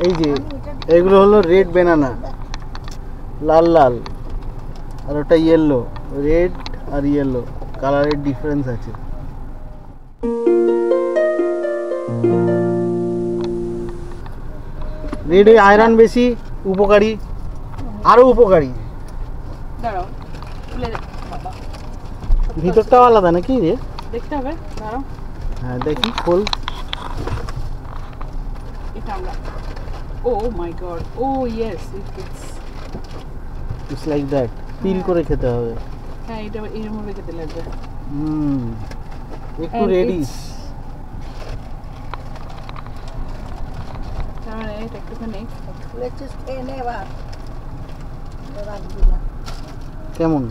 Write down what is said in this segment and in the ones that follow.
এই যে এগুলো হলো রেড বেনানা, লাল লাল, আর ওটা ইয়েলো। রেড আর ইয়েলো কালারের ডিফারেন্স আছে। রেডে আয়রন বেশি, উপকারী, আরো উপকারী। ভিতরটাও আলাদা নাকি রে? দেখতে হবে, দাঁড়াও। হ্যাঁ দেখি, খোল। এটা আমরা, oh my god, oh yes, it's like that, পিল করে খেতে হবে। হ্যাঁ, এটা এর মধ্যে খেতে লাগবে। একটু রেডিশ। তাহলে এটা একটুখানি লেচিস খেয়ে নে এবার। কেমন?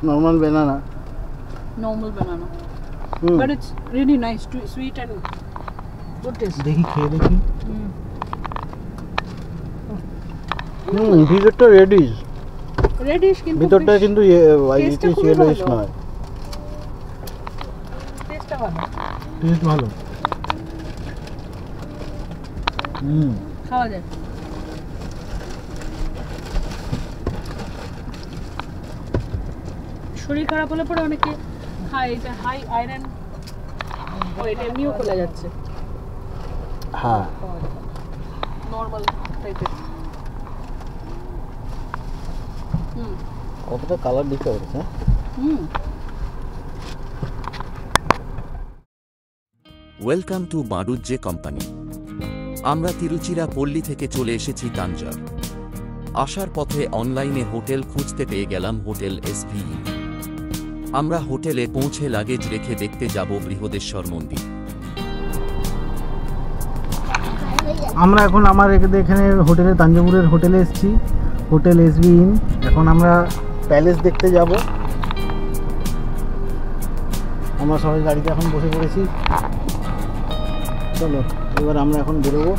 Normal banana, normal banana, but it's really nice, too sweet and good taste. দেখি খেয়ে দেখি। ভিতরটা রেডিশ, কিন্তু ভিতরটা কিন্তু ইয়েলোইশ নয়। টেস্টটা ভালো, টেস্ট ভালো। খাওয়া যায়। শরীর খারাপ হলে পরে অনেকে খায়, এটা হাই আয়রন, এটা এমনিও খোলা যাচ্ছে। হ্যাঁ, নর্মাল টাইপের। কতটা কালার ডিফারেন্স। হ্যাঁ, ওয়েলকাম টু বাডুজ্জে কোম্পানি। আমরা তিরুচিরাপল্লী থেকে চলে এসেছি তাঞ্জার। আসার পথে অনলাইনে হোটেল খুঁজতে পেয়ে গেলাম হোটেল এসভি। আমরা হোটেলে পৌঁছে লাগেজ রেখে দেখতে যাব বৃহদেশ্বর মন্দির। আমরা এখন এখানে হোটেলে, তাঞ্জাভুরের হোটেলে এসেছি, হোটেল এসভি ইন। এখন আমরা প্যালেস দেখতে যাব। আমরা সবাই গাড়িতে এখন বসে পড়েছি। চলো এবার আমরা এখন বেরোবো।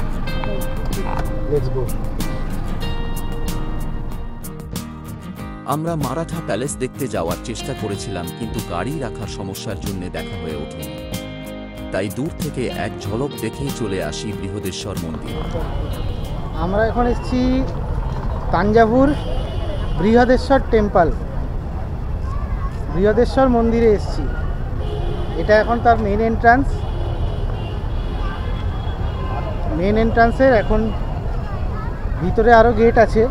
Let's go. আমরা মারাঠা প্যালেস দেখতে যাওয়ার চেষ্টা করেছিলাম, কিন্তু গাড়ি রাখার সমস্যার জন্য দেখা হয়ে ওঠেনি। তাই দূর থেকে এক ঝলক দেখেই চলে আসি বৃহদেশ্বর মন্দির। আমরা এখন এসেছি তাঞ্জাভুর বৃহদেশ্বর টেম্পল, বৃহদেশ্বর মন্দিরে এসেছি। এটা এখন তার মেন এন্ট্রান্স। মেন এন্ট্রান্সের এখন ভিতরে আরও গেট আছে।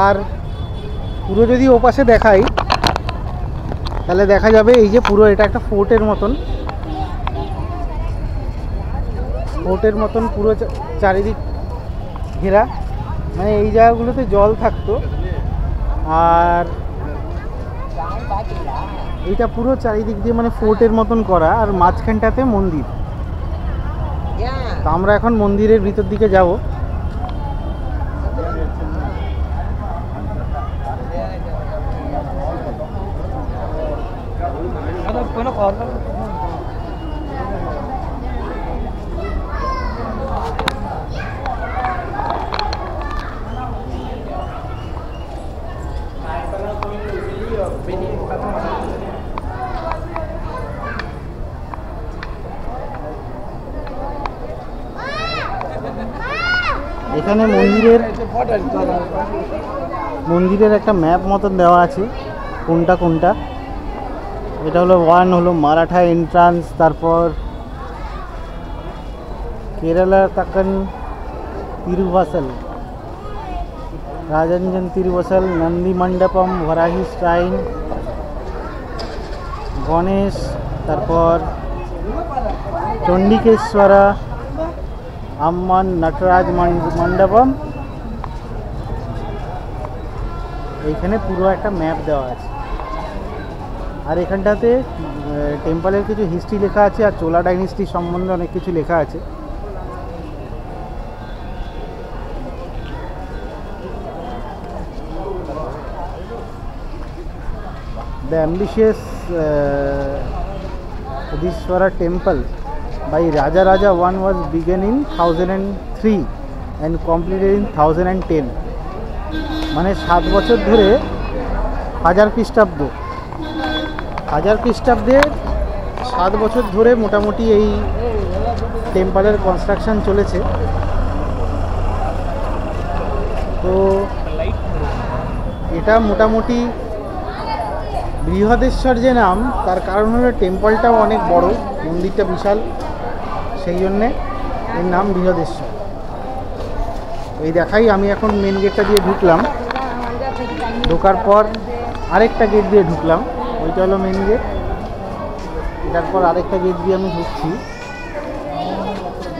আর পুরো যদি ওপাশে দেখাই তাহলে দেখা যাবে এই যে পুরো এটা একটা ফোর্টের মতন, পুরো চারিদিক ঘেরা। মানে এই জায়গাগুলোতে জল থাকতো, আর এইটা পুরো চারিদিক দিয়ে মানে ফোর্টের মতন করা, আর মাঝখানটাতে মন্দির। তো আমরা এখন মন্দিরের ভিতর দিকে যাব। এখানে মন্দিরের একটা ম্যাপ মতন দেওয়া আছে, কোনটা কোনটা। এটা হলো 1 হলো মারাঠা এন্ট্রান্স, তারপর কেরালা তাকান তিরুভাসাল, রাজাঞ্জন তিরুভাসাল, নন্দী মণ্ডপম, ভরাহি শ্রাইন, গণেশ, তারপর চণ্ডিকেশ্বরা, আম্মান, নটরাজ মণ্ডপম। এইখানে পুরো একটা ম্যাপ দেওয়া আছে। আর এখানটাতে টেম্পলের কিছু হিস্ট্রি লেখা আছে, আর চোলা ডাইনেস্টি সম্বন্ধে অনেক কিছু লেখা আছে। The ambitious Odishwara temple by Raja I was begun in 1003 and completed in 1010. মানে 7 বছর ধরে 1000 খ্রিস্টাব্দে 7 বছর ধরে মোটামুটি এই টেম্পলের কনস্ট্রাকশন চলেছে। তো এটা মোটামুটি বৃহদেশ্বর যে নাম, তার কারণ হলো টেম্পলটাও অনেক বড়, মন্দিরটা বিশাল, সেই জন্যে এর নাম বৃহদেশ্বর। এই দেখাই, আমি এখন মেন গেটটা দিয়ে ঢুকলাম, ঢোকার পর আরেকটা গেট দিয়ে ঢুকলাম, ওইটা হলো মেন গেট। এটার পর আরেকটা গেট দিয়ে আমি ঢুকছি।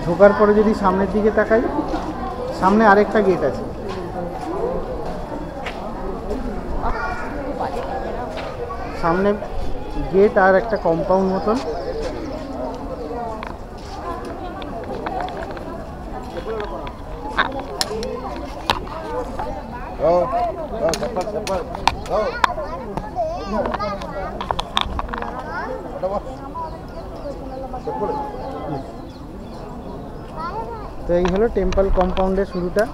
ঢোকার পরে যদি সামনের দিকে তাকাই, সামনে আরেকটা গেট আছে। সামনে গেট আর একটা কম্পাউন্ড মতন। তো এই হলো টেম্পল কম্পাউন্ডের শুরুটা।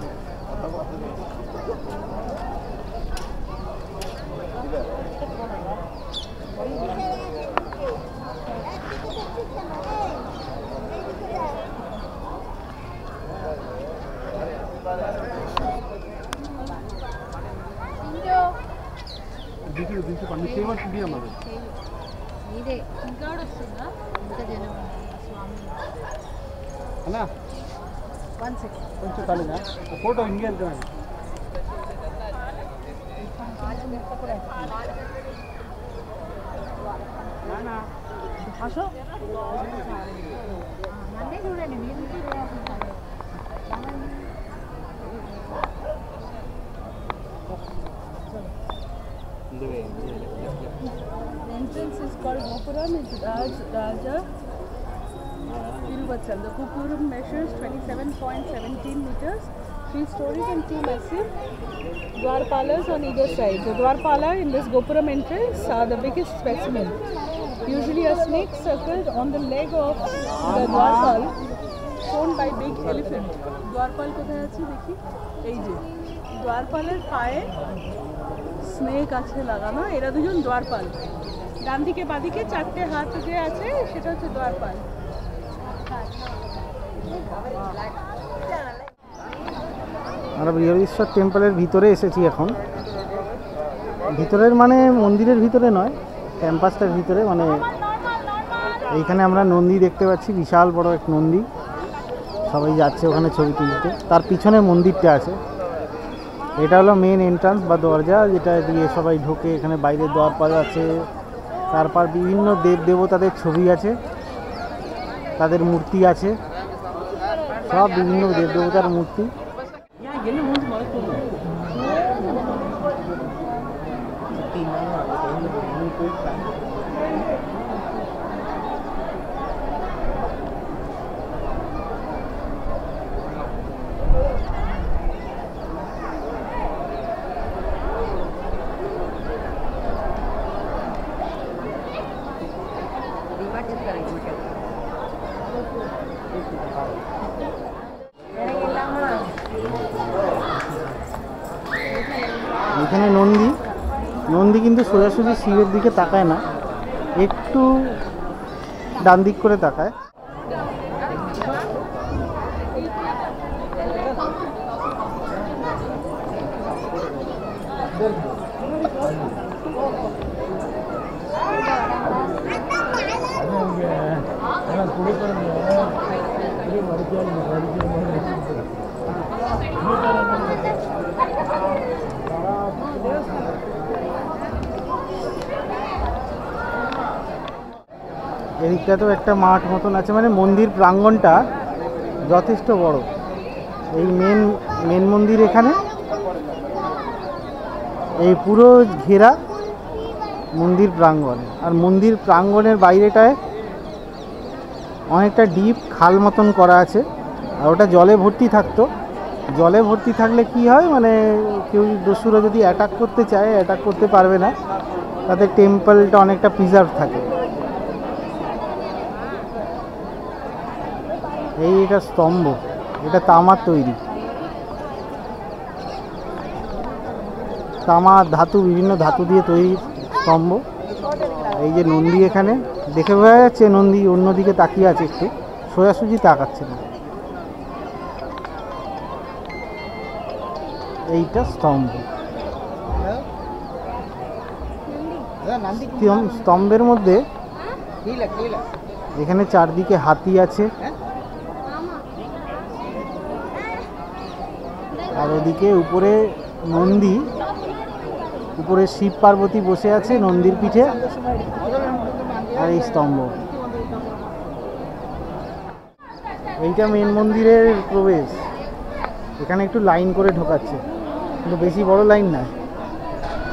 కొంచెం కలిగా ఫోటో ఇంకే వెళ్తున్నాను. আসো నన్నే చూడండి, మీరు The entrance is called Gopuram. It's Raja Tiruvatsan. The Gopuram measures 27.17 meters, 3 stories and 2 massive Dwarpalas on either side. The Dwarpala in this Gopuram entrance are the biggest specimen. Usually a snake circled on the leg of the Dwarpal, shown by big elephant. Dwarpal কোথায় আছে দেখি, এই যে Dwarpal-এর পায়ে snake আছে লাগানো, এরা দুজন দ্বারপাল। ডান দিকে বাদিকে 4টে হাত যে আছে সেটা হচ্ছে দ্বারপাল। আমরা বৃহদেশ্বর টেম্পলের ভিতরে এসেছি এখন। ভিতরের মানে মন্দিরের ভিতরে নয়, ক্যাম্পাসটার ভিতরে, মানে এইখানে আমরা নন্দী দেখতে পাচ্ছি, বিশাল বড় এক নন্দী। সবাই যাচ্ছে ওখানে ছবি তুলতে। তার পিছনে মন্দিরটা আছে। এটা হলো মেন এন্ট্রান্স বা দরজা, যেটা দিয়ে সবাই ঢোকে। এখানে বাইরে দ্বারপাল আছে, তারপর বিভিন্ন দেব দেবতাদের ছবি আছে, তাদের মূর্তি আছে, সব বিভিন্ন দেব দেবতার মূর্তি। এখানে নন্দী কিন্তু সোজাসুজি শিবের দিকে তাকায় না, একটু ডান দিক করে তাকায়। এদিকটাতেও একটা মাঠ মতন আছে, মানে মন্দির প্রাঙ্গণটা যথেষ্ট বড়। এই মেন মন্দির এখানে, এই পুরো ঘেরা মন্দির প্রাঙ্গণ। আর মন্দির প্রাঙ্গণের বাইরেটায় অনেকটা ডিপ খাল মতন করা আছে, আর ওটা জলে ভর্তি থাকতো। জলে ভর্তি থাকলে কি হয়, মানে কেউ দস্যুরা যদি অ্যাটাক করতে চায়, অ্যাটাক করতে পারবে না, তাদের টেম্পলটা অনেকটা প্রিজার্ভ থাকে। এটা স্তম্ভ, এটা তামার তৈরি, তামার ধাতু, বিভিন্ন ধাতু দিয়ে তৈরি স্তম্ভ। এই যে নন্দী এখানে দেখে বোঝা যাচ্ছে, নন্দী অন্যদিকে তাকিয়ে আছে, একটু সোজাসুজি তাকাচ্ছে না। এইটা স্তম্ভ। স্তম্ভের মধ্যে এখানে চারদিকে হাতি আছে, আর ওদিকে উপরে নন্দী, উপরে শিব পার্বতী বসে আছে নন্দীর পিঠে, আর এই স্তম্ভ। এইটা মেন মন্দিরের প্রবেশ। এখানে একটু লাইন করে ঢোকাচ্ছে, কিন্তু বেশি বড় লাইন না,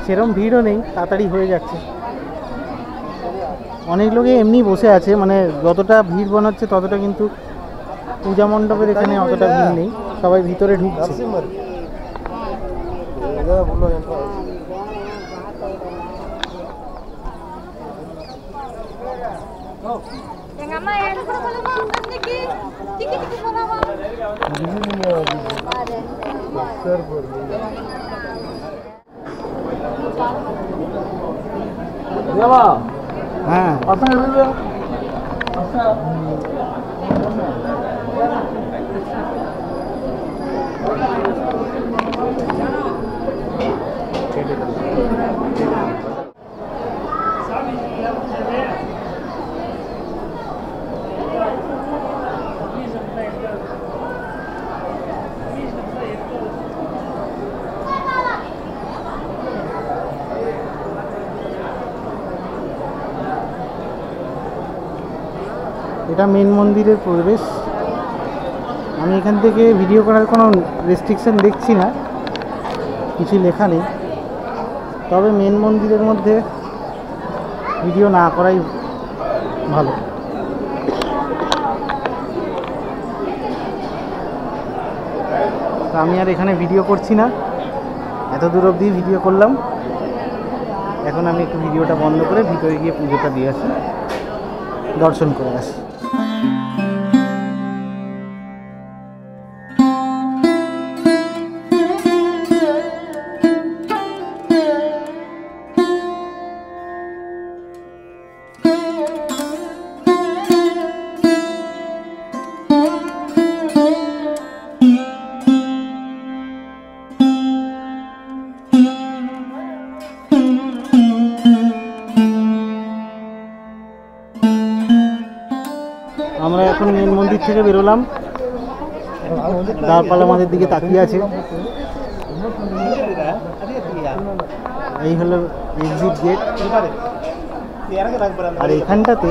সেরকম ভিড়ও নেই, তাড়াতাড়ি হয়ে যাচ্ছে। অনেক লোকে এমনি বসে আছে, মানে যতটা ভিড় বানাচ্ছে ততটা কিন্তু পূজা মণ্ডপের এখানে অতটা ভিড় নেই, সবাই ভিতরে ঢুকছে। হ্যাঁ, এটা মেন মন্দিরের প্রবেশ। আমি এখান থেকে ভিডিও করার কোনো রেস্ট্রিকশন দেখছি না, কিছু লেখা নেই, তবে মেন মন্দিরের মধ্যে ভিডিও না করাই ভালো। আমি আর এখানে ভিডিও করছি না, এত দূর অবধি ভিডিও করলাম। এখন আমি একটু ভিডিওটা বন্ধ করে ভিতরে গিয়ে পুজোটা দিয়ে আসি, দর্শন করে আসি। আমরা এখন মেন মন্দির থেকে বেরোলাম, দ্বারপাল আমাদের দিকে তাকিয়ে আছে। এই হলো এক্সিট গেট, আর এখানটাতে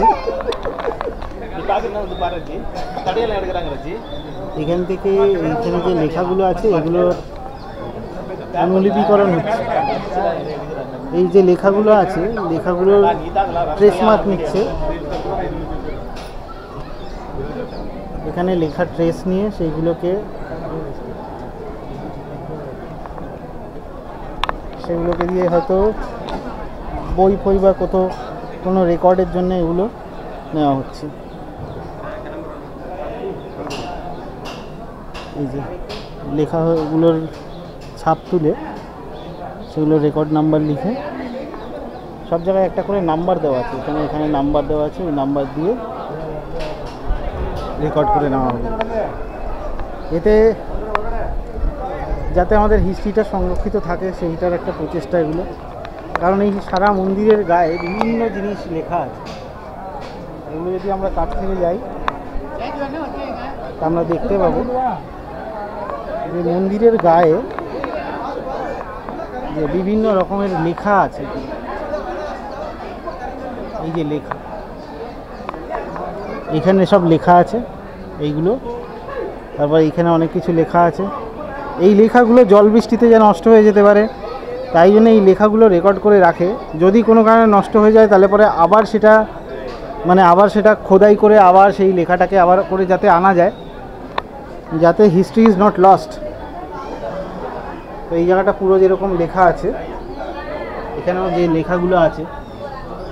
এখান থেকে এইখানে যে লেখাগুলো আছে এগুলো অনুলিপিকরণ হচ্ছে। এই যে লেখাগুলো আছে, লেখাগুলোর ট্রেস মার্ক নিচ্ছে, এখানে লেখা ট্রেস নিয়ে সেগুলোকে দিয়ে হয়তো বই ফই বা কোনো রেকর্ডের জন্য এগুলো নেওয়া হচ্ছে। এই যে লেখাগুলোর ছাপ তুলে সেগুলো রেকর্ড নাম্বার লিখে, সব জায়গায় একটা করে নাম্বার দেওয়া আছে, এখানে নাম্বার দেওয়া আছে, ওই নাম্বার দিয়ে রেকর্ড করে নেওয়া হবে, এতে যাতে আমাদের হিস্ট্রিটা সংরক্ষিত থাকে সেইটার একটা প্রচেষ্টা এগুলো। কারণ এই সারা মন্দিরের গায়ে বিভিন্ন জিনিস লেখা আছে, এগুলো যদি আমরা কাছ থেকে যাই তা আমরা দেখতে পাবো যে মন্দিরের গায়ে যে বিভিন্ন রকমের লেখা আছে। এই যে লেখা, এখানে সব লেখা আছে এইগুলো, তারপর এইখানে অনেক কিছু লেখা আছে। এই লেখাগুলো জল বৃষ্টিতে যেন নষ্ট হয়ে যেতে পারে, তাই জন্য এই লেখাগুলো রেকর্ড করে রাখে। যদি কোনো কারণে নষ্ট হয়ে যায় তাহলে পরে আবার সেটা খোদাই করে আবার সেই লেখাটাকে আবার করে যাতে আনা যায়, যাতে হিস্ট্রি ইজ নট লস্ট। তো এই জায়গাটা পুরো যেরকম লেখা আছে, এখানেও যে লেখাগুলো আছে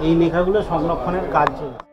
এই লেখাগুলো সংরক্ষণের কাজ চলছে।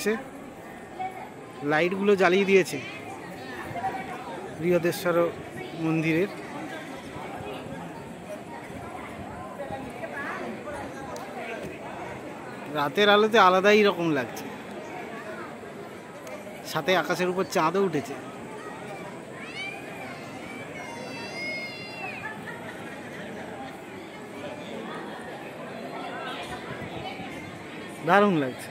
এসছে, লাইটগুলো জ্বালিয়ে দিয়েছে বৃহদেশ্বর মন্দিরের। রাতের আলোতে আলাদাই রকম লাগছে, সাথে আকাশের উপর চাঁদও উঠেছে। দারুণ লাগছে।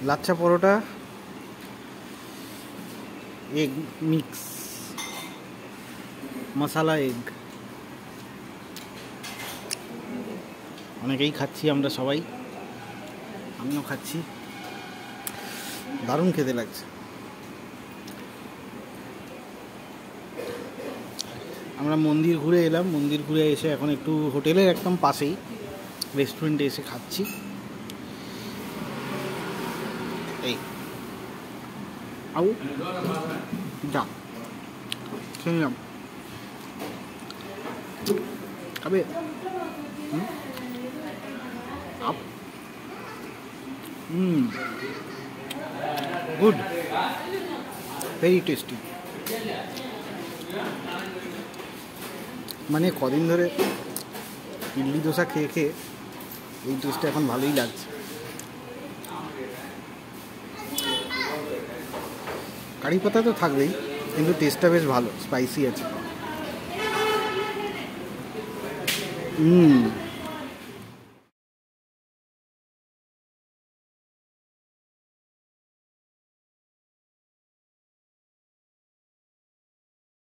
লাচ্ছা পরোটা, এগ মিক্স, মশালা এগ, অনেকেই খাচ্ছি আমরা সবাই, আমিও খাচ্ছি, দারুণ খেতে লাগছে। আমরা মন্দির ঘুরে এলাম, মন্দির ঘুরে এসে এখন একটু হোটেলের একদম পাশেই রেস্টুরেন্টে এসে খাচ্ছি। এই আউ যা খেয়ে নিলাম, খাবে? Up good, very tasty. মানে কদিন ধরে ইডলি দোসা খেয়ে খেয়ে এই টেস্টটা এখন ভালোই লাগছে। কারি পাতা তো থাকবেই, কিন্তু টেস্টটা বেশ ভালো, স্পাইসি আছে।